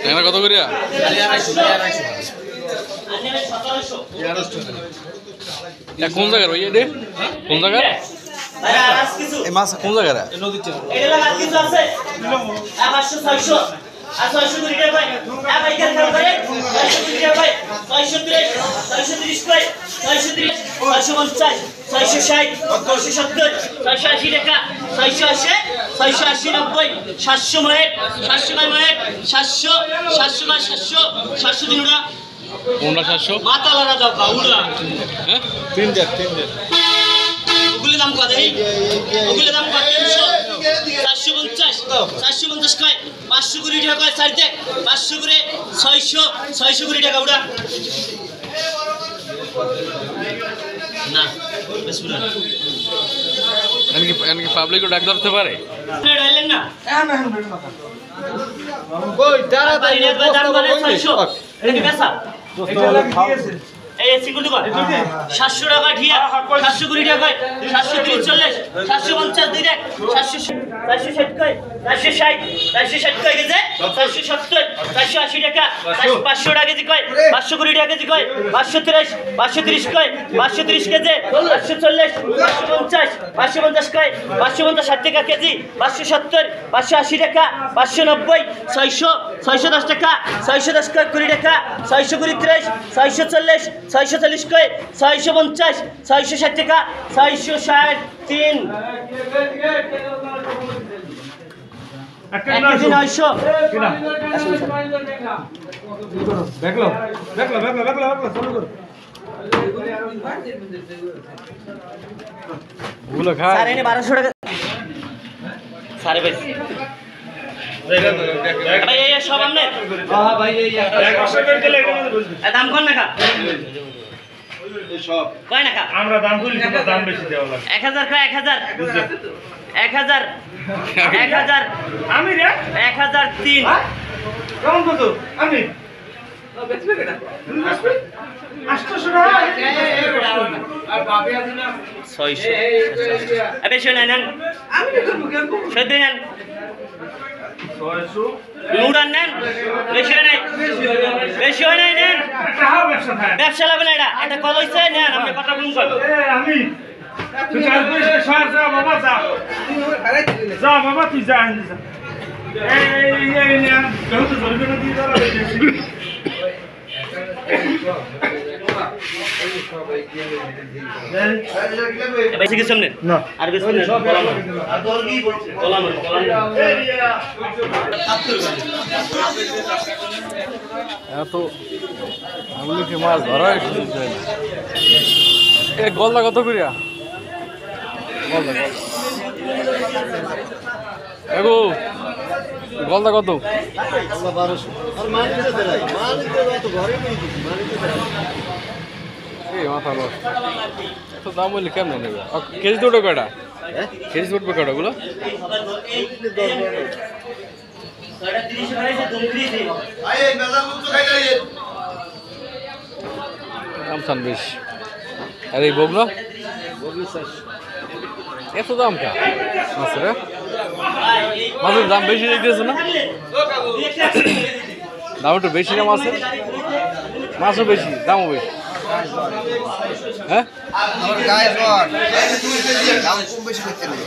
ট্যাংরা কত করিয়া? কোন জায়গার ভাই এটা? কোন জায়গার এই মাছ? কোন জায়গার? ওগুলো দাম কত? ওগুলো দাম কত? 450 450 কয় 500 কোটি টাকা কয় সাইড দেখ 500 করে 600 কোটি টাকা উড়া না বেশ না এনকি পাবলিকও ডাক ধরতে পারে ডাইলেন না কই তাড়াতাড়ি দাম বলে 600 এটা বেচা এই সিঙ্গল দোকান 700 টাকা ঠিয়া 700 কোটি টাকা 730 750 দিন 760 কয় 460 কয় গেছে 470 480 টাকা 500 টাকা কেজি কয় 500 কোটি টাকা কেজি কয় 530 কয় 530 কেজি 540 550 কয় 550 60 টাকা কেজি 570 580 টাকা 590 610 টাকা 610 কয় 20 টাকা 630 640 640 কয় 650 660 টাকা 663 1200 টাকা সাড়ে বাইশ ভাই এই সব আমনে ভাই দাম কোন নাকা সব কয় নাকা আমরা দাম বলি দাম বেশি দেওয়া লাগে 1000 কয় 1000 আমি রে 1003 কেমন কত আমি বেচবে কেডা বেচবে 800 টাকা আর বাপে আছে না 600 আবে শুনেন নেন আমি করব কেন সদ দেন 600 নুরান নেন বেশি হয় নাই নেন ব্যবসা লাগবে না এটা কল হইছে নেন আপনি কথা বলুন কল আমি তুই কাল কইছ সর যা বাবা যা বাবা তুই যা এই নেন কেউ তো জলবে না দিয়ে দাও বেশি কিছু সামনে না আর বেশি না আর তোর কি বলছে কলাম এত আমলি কি মাছ ধরা শুরু যায় না এ গলদা কত করিয়া গলদা এগো গলদা কত 1200 আর মান দিতে দেয় মান দিতে তো ঘরে নেই কিছু মান দিতে দেয় এই মাথা লস এত দাম বলি কেমন নেবে কেজি দুটো কয়টা কেজি উঠবে কয়টা গুলো দাম সান বেশি আর এই বগলো এত দাম কা মাছের মাছের দাম বেশি দেখতেছে না দাম একটু বেশি না মাছের মাছও বেশি দামও বেশি হ্যাঁ আমার গায়ে জ্বর দাম কম বেশি করতে নেই